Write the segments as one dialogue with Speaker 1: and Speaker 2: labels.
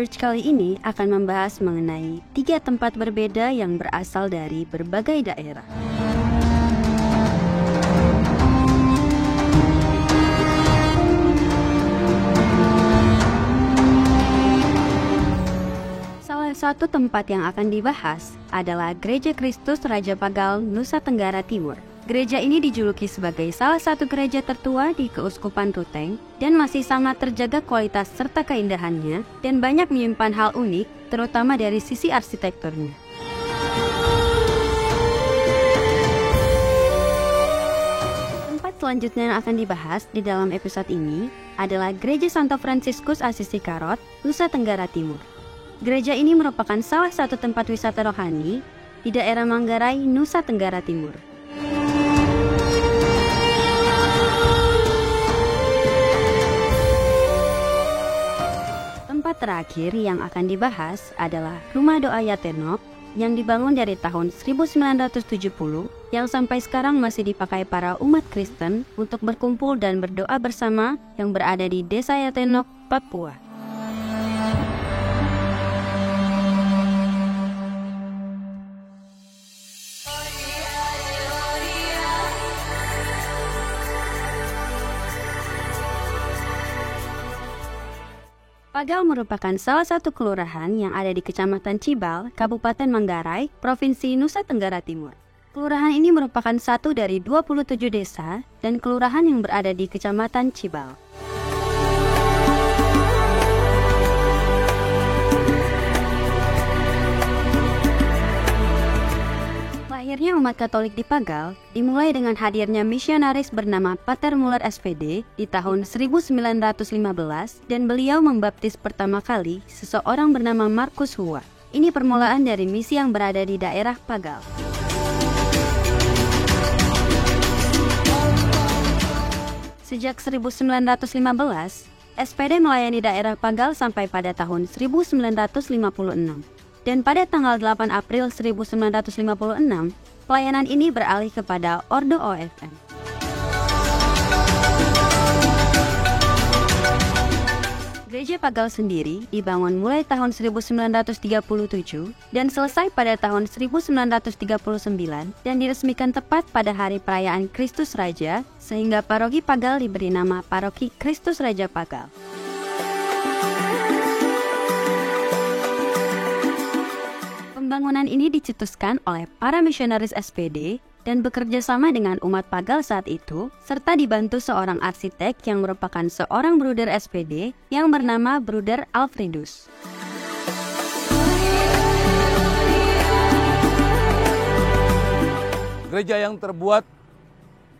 Speaker 1: Church kali ini akan membahas mengenai 3 tempat berbeda yang berasal dari berbagai daerah. Salah satu tempat yang akan dibahas adalah Gereja Kristus Raja Pagal, Nusa Tenggara Timur. Gereja ini dijuluki sebagai salah satu gereja tertua di Keuskupan Ruteng dan masih sangat terjaga kualitas serta keindahannya dan banyak menyimpan hal unik, terutama dari sisi arsitekturnya. Tempat selanjutnya yang akan dibahas di dalam episode ini adalah Gereja Santo Fransiskus Asisi Karot, Nusa Tenggara Timur. Gereja ini merupakan salah satu tempat wisata rohani di daerah Manggarai, Nusa Tenggara Timur. Tempat terakhir yang akan dibahas adalah Rumah Doa Yatenok yang dibangun dari tahun 1970 yang sampai sekarang masih dipakai para umat Kristen untuk berkumpul dan berdoa bersama yang berada di Desa Yatenok, Papua. Pagal merupakan salah satu kelurahan yang ada di Kecamatan Cibal, Kabupaten Manggarai, Provinsi Nusa Tenggara Timur. Kelurahan ini merupakan satu dari 27 desa dan kelurahan yang berada di Kecamatan Cibal. Lahirnya umat Katolik di Pagal dimulai dengan hadirnya misionaris bernama Pater Muller SPD di tahun 1915 dan beliau membaptis pertama kali seseorang bernama Markus Hua. Ini permulaan dari misi yang berada di daerah Pagal. Sejak 1915, SPD melayani daerah Pagal sampai pada tahun 1956. Dan pada tanggal 8 April 1956, pelayanan ini beralih kepada Ordo OFM. Gereja Pagal sendiri dibangun mulai tahun 1937 dan selesai pada tahun 1939 dan diresmikan tepat pada hari perayaan Kristus Raja, sehingga paroki Pagal diberi nama Paroki Kristus Raja Pagal. Pembangunan ini dicetuskan oleh para misionaris SPD dan bekerja sama dengan umat Pagal saat itu, serta dibantu seorang arsitek yang merupakan seorang bruder SPD yang bernama Bruder Alfredus.
Speaker 2: Gereja yang terbuat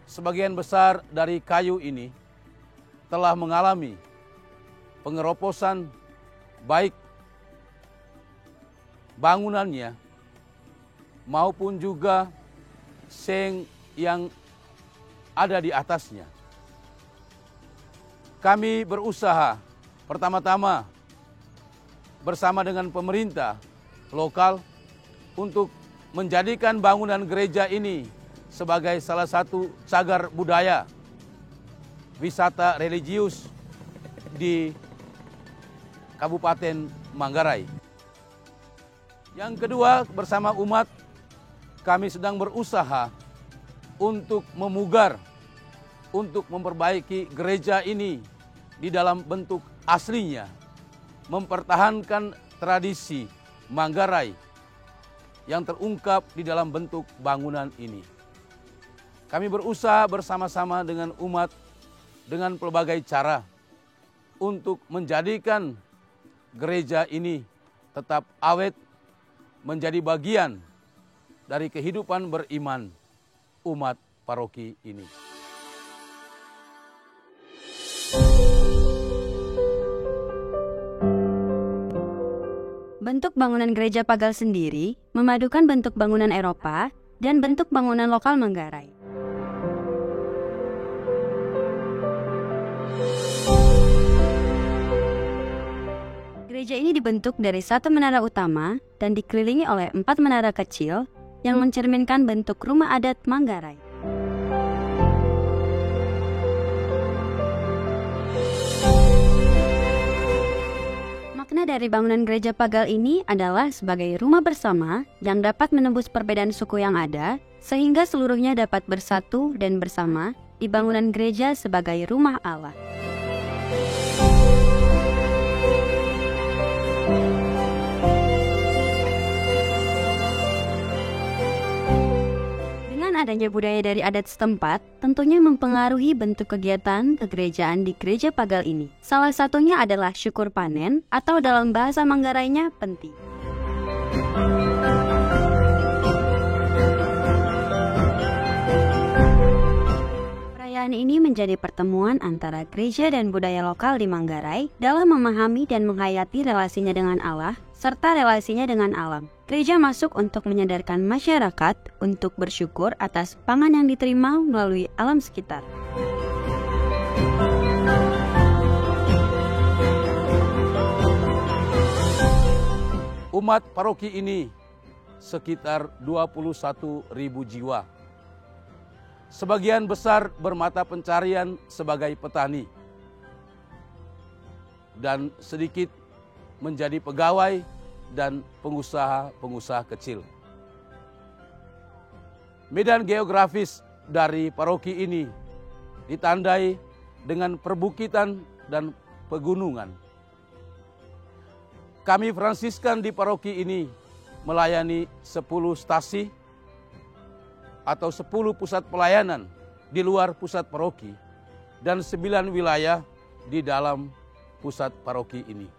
Speaker 2: sebagian besar dari kayu ini telah mengalami pengeroposan baik bangunannya maupun juga seng yang ada di atasnya. Kami berusaha pertama-tama bersama dengan pemerintah lokal untuk menjadikan bangunan gereja ini sebagai salah satu cagar budaya wisata religius di Kabupaten Manggarai. Yang kedua, bersama umat kami sedang berusaha untuk memugar, untuk memperbaiki gereja ini di dalam bentuk aslinya, mempertahankan tradisi Manggarai yang terungkap di dalam bentuk bangunan ini. Kami berusaha bersama-sama dengan umat dengan pelbagai cara untuk menjadikan gereja ini tetap awet, menjadi bagian dari kehidupan beriman umat paroki ini.
Speaker 1: Bentuk bangunan gereja Pagal sendiri memadukan bentuk bangunan Eropa dan bentuk bangunan lokal Manggarai. Gereja ini dibentuk dari satu menara utama dan dikelilingi oleh 4 menara kecil yang mencerminkan bentuk rumah adat Manggarai. Makna dari bangunan gereja pagal ini adalah sebagai rumah bersama yang dapat menembus perbedaan suku yang ada, sehingga seluruhnya dapat bersatu dan bersama di bangunan gereja sebagai rumah Allah. Adanya budaya dari adat setempat tentunya mempengaruhi bentuk kegiatan kegerejaan di gereja pagal ini. Salah satunya adalah syukur panen atau dalam bahasa Manggarainya penti. Perayaan ini menjadi pertemuan antara gereja dan budaya lokal di Manggarai dalam memahami dan menghayati relasinya dengan Allah serta relasinya dengan alam. Gereja masuk untuk menyadarkan masyarakat untuk bersyukur atas pangan yang diterima melalui alam sekitar.
Speaker 2: Umat paroki ini sekitar 21.000 jiwa. Sebagian besar bermata pencarian sebagai petani dan sedikit menjadi pegawai dan pengusaha-pengusaha kecil. Medan geografis dari paroki ini ditandai dengan perbukitan dan pegunungan. Kami Fransiskan di paroki ini melayani 10 stasi atau 10 pusat pelayanan di luar pusat paroki dan 9 wilayah di dalam pusat paroki ini.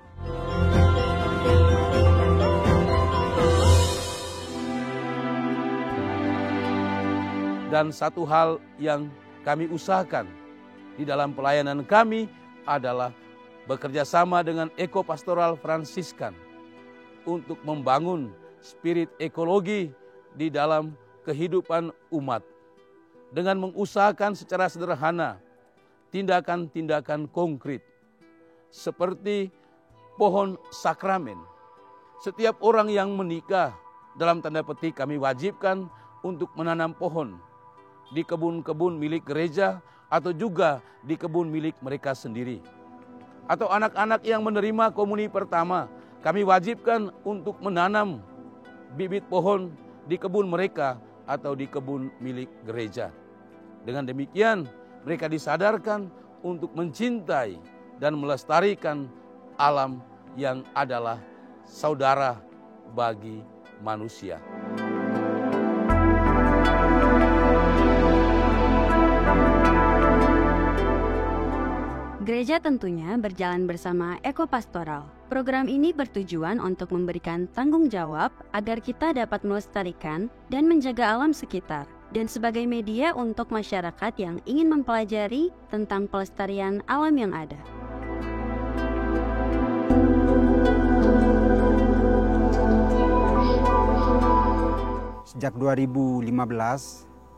Speaker 2: Dan satu hal yang kami usahakan di dalam pelayanan kami adalah bekerja sama dengan Ekopastoral Fransiskan untuk membangun spirit ekologi di dalam kehidupan umat dengan mengusahakan secara sederhana tindakan-tindakan konkret seperti pohon sakramen. Setiap orang yang menikah dalam tanda petik kami wajibkan untuk menanam pohon di kebun-kebun milik gereja atau juga di kebun milik mereka sendiri. Atau anak-anak yang menerima komuni pertama, kami wajibkan untuk menanam bibit pohon di kebun mereka atau di kebun milik gereja. Dengan demikian, mereka disadarkan untuk mencintai dan melestarikan alam yang adalah saudara bagi manusia.
Speaker 1: Gereja tentunya berjalan bersama Ekopastoral. Program ini bertujuan untuk memberikan tanggung jawab agar kita dapat melestarikan dan menjaga alam sekitar, dan sebagai media untuk masyarakat yang ingin mempelajari tentang pelestarian alam yang ada.
Speaker 3: Sejak 2015,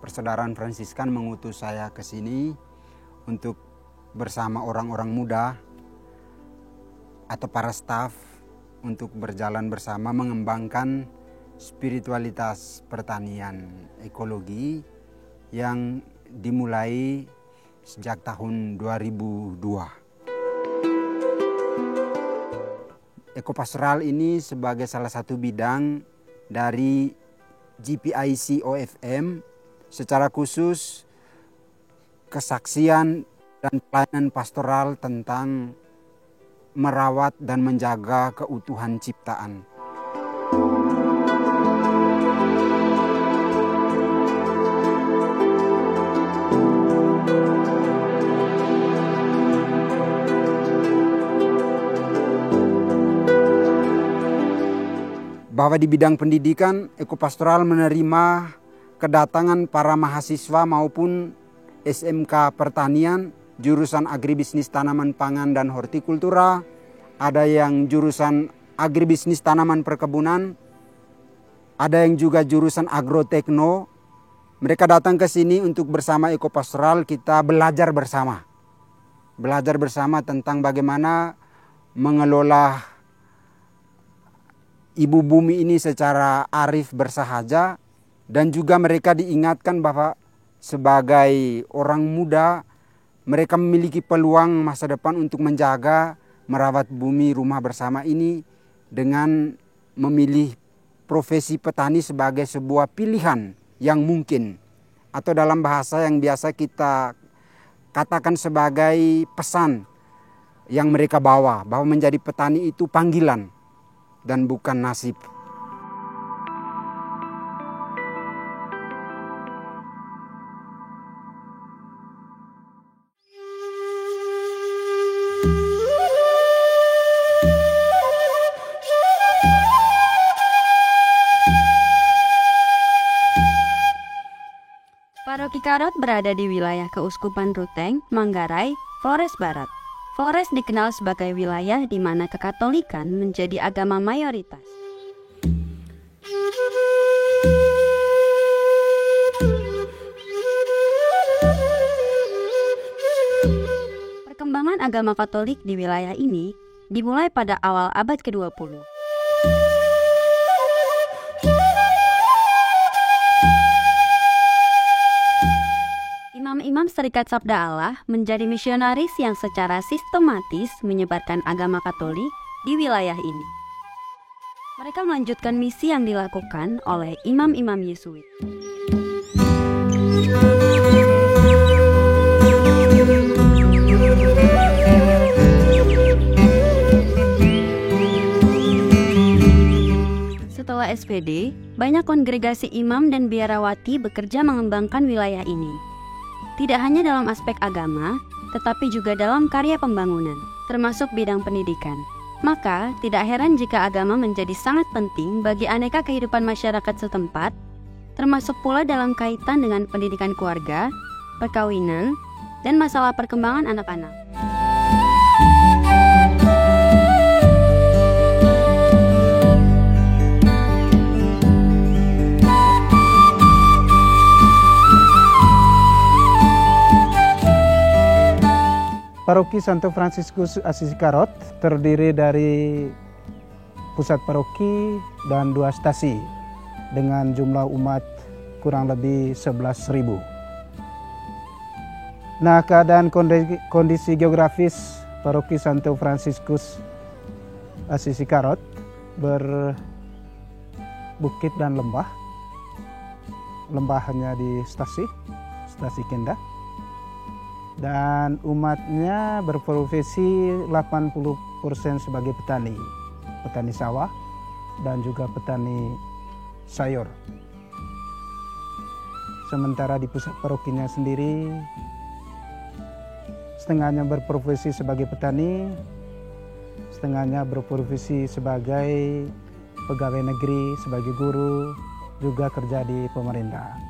Speaker 3: Persaudaraan Fransiskan mengutus saya ke sini untuk bersama orang-orang muda atau para staf untuk berjalan bersama mengembangkan spiritualitas pertanian ekologi yang dimulai sejak tahun 2002. Ekopastoral ini sebagai salah satu bidang dari GPIC OFM, secara khusus kesaksian dan pelayanan pastoral tentang merawat dan menjaga keutuhan ciptaan. Bahwa di bidang pendidikan, Ekopastoral menerima kedatangan para mahasiswa maupun SMK Pertanian, jurusan agribisnis tanaman pangan dan hortikultura, ada yang jurusan agribisnis tanaman perkebunan, ada yang juga jurusan agrotekno. Mereka datang ke sini untuk bersama Ekopastoral kita belajar bersama. Belajar bersama tentang bagaimana mengelola ibu bumi ini secara arif bersahaja, dan juga mereka diingatkan bahwa sebagai orang muda mereka memiliki peluang masa depan untuk menjaga merawat bumi rumah bersama ini dengan memilih profesi petani sebagai sebuah pilihan yang mungkin, atau dalam bahasa yang biasa kita katakan sebagai pesan yang mereka bawa, bahwa menjadi petani itu panggilan dan bukan nasib.
Speaker 1: Paroki Karot berada di wilayah Keuskupan Ruteng, Manggarai, Flores Barat. Flores dikenal sebagai wilayah di mana kekatolikan menjadi agama mayoritas. Perkembangan agama Katolik di wilayah ini dimulai pada awal abad ke-20. Imam-imam Serikat Sabda Allah menjadi misionaris yang secara sistematis menyebarkan agama Katolik di wilayah ini. Mereka melanjutkan misi yang dilakukan oleh imam-imam Yesuit. Setelah SPD, banyak kongregasi imam dan biarawati bekerja mengembangkan wilayah ini. Tidak hanya dalam aspek agama, tetapi juga dalam karya pembangunan, termasuk bidang pendidikan. Maka, tidak heran jika agama menjadi sangat penting bagi aneka kehidupan masyarakat setempat, termasuk pula dalam kaitan dengan pendidikan keluarga, perkawinan, dan masalah perkembangan anak-anak.
Speaker 4: Paroki Santo Fransiskus Assisi Karot terdiri dari pusat paroki dan 2 stasi dengan jumlah umat kurang lebih 11.000. Nah, keadaan kondisi geografis Paroki Santo Fransiskus Assisi Karot berbukit dan lembah. Lembah hanya di stasi Kendah. Dan umatnya berprofesi 80% sebagai petani sawah dan juga petani sayur. Sementara di pusat parokinya sendiri setengahnya berprofesi sebagai petani, setengahnya berprofesi sebagai pegawai negeri, sebagai guru, juga kerja di pemerintah.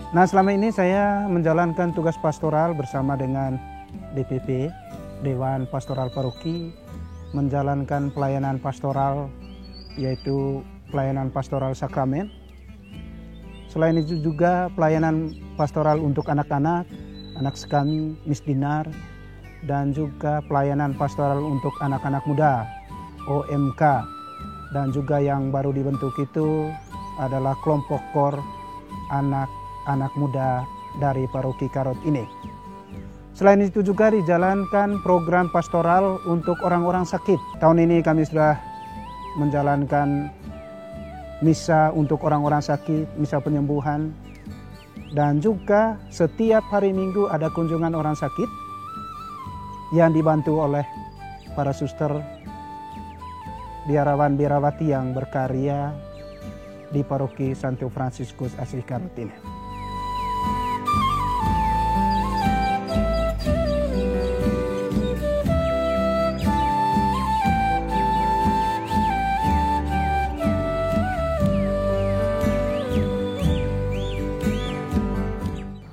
Speaker 4: Nah, selama ini saya menjalankan tugas pastoral bersama dengan DPP, Dewan Pastoral Paroki, menjalankan pelayanan pastoral, yaitu pelayanan pastoral sakramen. Selain itu juga pelayanan pastoral untuk anak-anak, anak sekami, misdinar, dan juga pelayanan pastoral untuk anak-anak muda, OMK, dan juga yang baru dibentuk itu adalah kelompok KOR anak muda dari Paroki Karot ini. Selain itu juga dijalankan program pastoral untuk orang-orang sakit. Tahun ini kami sudah menjalankan misa untuk orang-orang sakit, misa penyembuhan. Dan juga setiap hari Minggu ada kunjungan orang sakit yang dibantu oleh para suster, biarawan-biarawati yang berkarya di Paroki Santo Fransiskus Assisi Karot ini.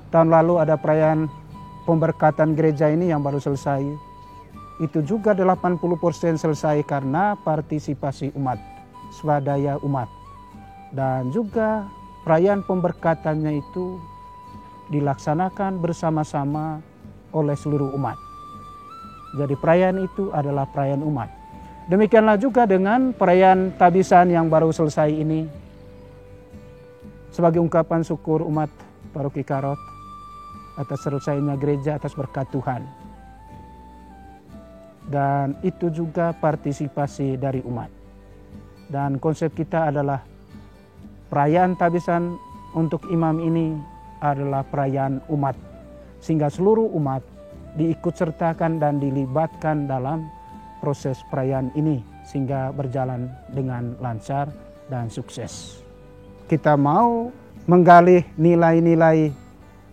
Speaker 4: Tahun lalu ada perayaan pemberkatan gereja ini yang baru selesai. Itu juga 80% selesai karena partisipasi umat, swadaya umat. Dan juga perayaan pemberkatannya itu dilaksanakan bersama-sama oleh seluruh umat. Jadi perayaan itu adalah perayaan umat. Demikianlah juga dengan perayaan Tabisan yang baru selesai ini. Sebagai ungkapan syukur umat Paroki Karot atas selesainya gereja, atas berkat Tuhan. Dan itu juga partisipasi dari umat. Dan konsep kita adalah perayaan Tabisan untuk imam ini adalah perayaan umat. Sehingga seluruh umat diikut sertakan dan dilibatkan dalam proses perayaan ini sehingga berjalan dengan lancar dan sukses. Kita mau menggali nilai-nilai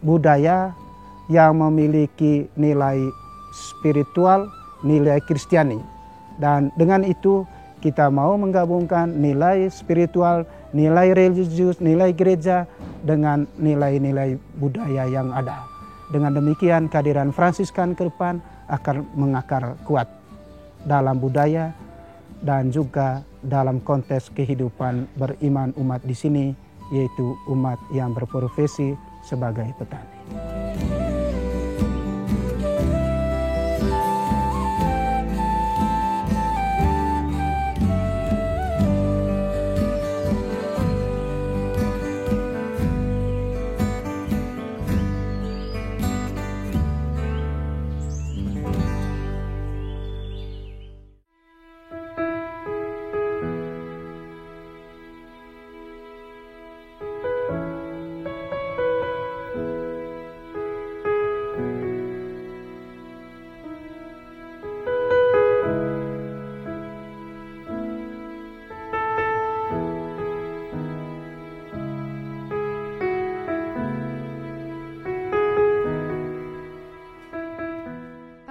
Speaker 4: budaya yang memiliki nilai spiritual, nilai Kristiani. Dan dengan itu kita mau menggabungkan nilai spiritual, nilai religius, nilai gereja dengan nilai-nilai budaya yang ada. Dengan demikian kehadiran Fransiskan ke depan akan mengakar kuat dalam budaya dan juga dalam konteks kehidupan beriman umat di sini, yaitu umat yang berprofesi sebagai petani.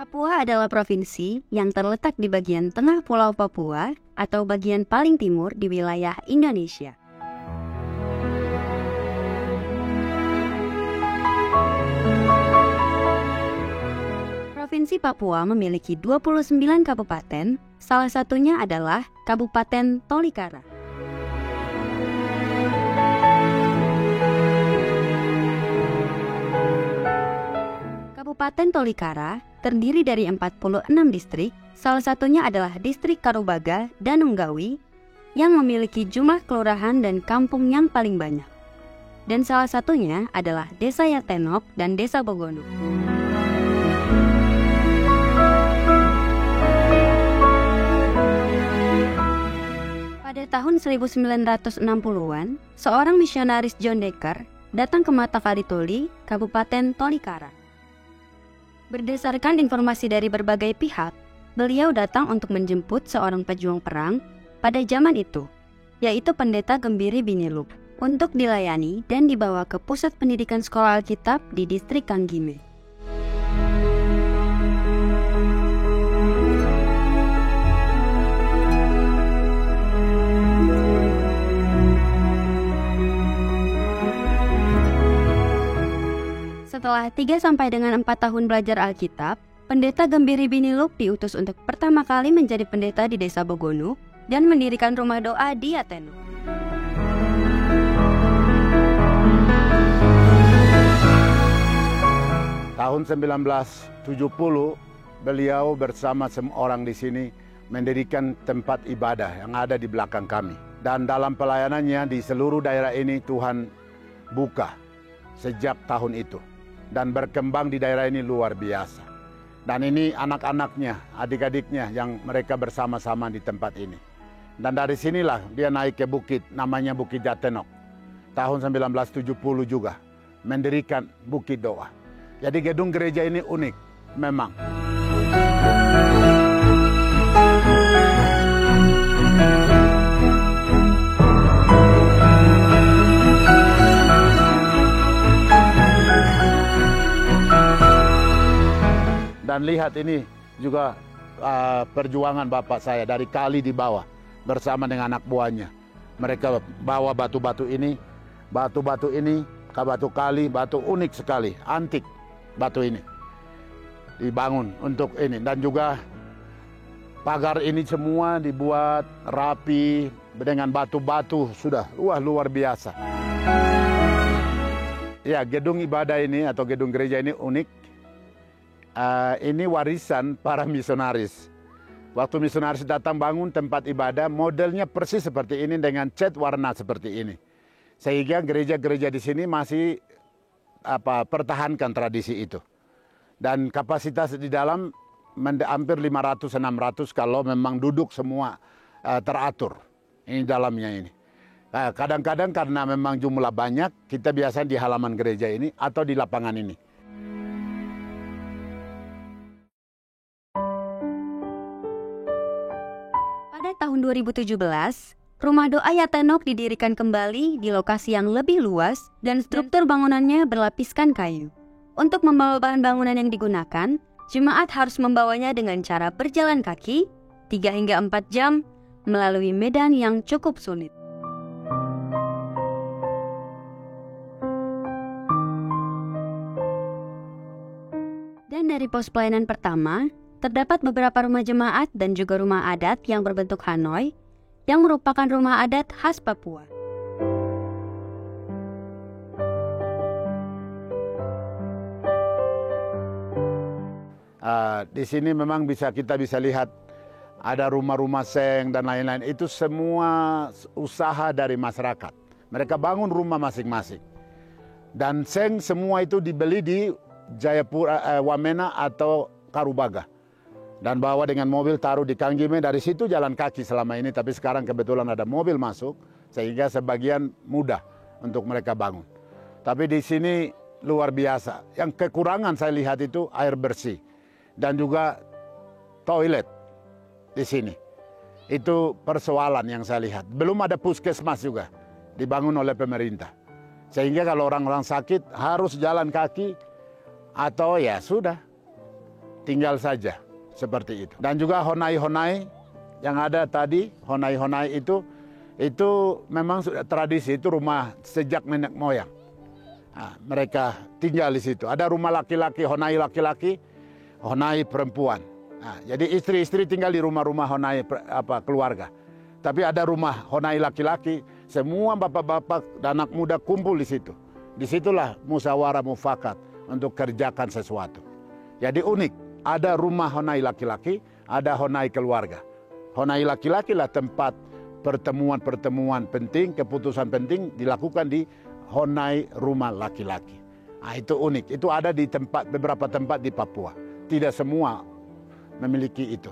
Speaker 1: Papua adalah provinsi yang terletak di bagian tengah Pulau Papua atau bagian paling timur di wilayah Indonesia. Provinsi Papua memiliki 29 kabupaten, salah satunya adalah Kabupaten Tolikara. Kabupaten Tolikara terdiri dari 46 distrik, salah satunya adalah distrik Karubaga dan Nunggawi yang memiliki jumlah kelurahan dan kampung yang paling banyak. Dan salah satunya adalah Desa Yatenok dan Desa Bogono. Pada tahun 1960-an, seorang misionaris John Decker datang ke Matakali Toli, Kabupaten Tolikara. Berdasarkan informasi dari berbagai pihak, beliau datang untuk menjemput seorang pejuang perang pada zaman itu, yaitu Pendeta Gembiri Biniluk, untuk dilayani dan dibawa ke pusat pendidikan sekolah Alkitab di distrik Kanggime. Setelah 3-4 tahun belajar Alkitab, Pendeta Gembiri Biniluk diutus untuk pertama kali menjadi pendeta di Desa Bogono dan mendirikan rumah doa di Yatenok.
Speaker 5: Tahun 1970, beliau bersama semua orang di sini mendirikan tempat ibadah yang ada di belakang kami. Dan dalam pelayanannya di seluruh daerah ini Tuhan buka sejak tahun itu. Dan berkembang di daerah ini luar biasa. Dan ini anak-anaknya, adik-adiknya yang mereka bersama-sama di tempat ini. Dan dari sinilah dia naik ke bukit, namanya Bukit Yatenok. Tahun 1970 juga, mendirikan Bukit Doa. Jadi gedung gereja ini unik, memang. Dan lihat ini juga perjuangan bapak saya dari kali di bawah bersama dengan anak buahnya. Mereka bawa batu-batu ini, batu kali, batu unik sekali, antik batu ini. Dibangun untuk ini dan juga pagar ini semua dibuat rapi dengan batu-batu sudah luar biasa. Ya, gedung ibadah ini atau gedung gereja ini unik. Ini warisan para misionaris. Waktu misionaris datang bangun tempat ibadah, modelnya persis seperti ini dengan cat warna seperti ini. Sehingga gereja-gereja di sini masih pertahankan tradisi itu. Dan kapasitas di dalam hampir 500-600 kalau memang duduk semua teratur. Ini dalamnya ini. Kadang-kadang karena memang jumlah banyak, kita biasanya di halaman gereja ini atau di lapangan ini.
Speaker 1: Pada tahun 2017, Rumah Doa Yatenok didirikan kembali di lokasi yang lebih luas dan struktur bangunannya berlapiskan kayu. Untuk membawa bahan bangunan yang digunakan, jemaat harus membawanya dengan cara berjalan kaki 3 hingga 4 jam melalui medan yang cukup sulit. Dan dari pos pelayanan pertama, terdapat beberapa rumah jemaat dan juga rumah adat yang berbentuk Hanoi, yang merupakan rumah adat khas Papua.
Speaker 5: Di sini memang kita bisa lihat ada rumah-rumah seng dan lain-lain. Itu semua usaha dari masyarakat. Mereka bangun rumah masing-masing. Dan seng semua itu dibeli di Jayapura, Wamena atau Karubaga. Dan bawa dengan mobil taruh di Kanggime, dari situ jalan kaki selama ini. Tapi sekarang kebetulan ada mobil masuk, sehingga sebagian mudah untuk mereka bangun. Tapi di sini luar biasa. Yang kekurangan saya lihat itu air bersih. Dan juga toilet di sini. Itu persoalan yang saya lihat. Belum ada puskesmas juga dibangun oleh pemerintah. Sehingga kalau orang-orang sakit harus jalan kaki atau ya sudah tinggal saja seperti itu. Dan juga honai-honai yang ada tadi, honai-honai itu memang sudah tradisi, itu rumah sejak nenek moyang. Nah, mereka tinggal di situ. Ada rumah laki-laki, honai laki-laki, honai perempuan. Nah, jadi istri-istri tinggal di rumah-rumah honai keluarga. Tapi ada rumah honai laki-laki, semua bapak-bapak dan anak muda kumpul di situ. Disitulah musyawarah mufakat untuk kerjakan sesuatu. Jadi unik, ada rumah honai laki-laki, ada honai keluarga. Honai laki-laki lah tempat pertemuan-pertemuan penting, keputusan penting dilakukan di honai rumah laki-laki. Nah, itu unik, itu ada di beberapa tempat di Papua. Tidak semua memiliki itu.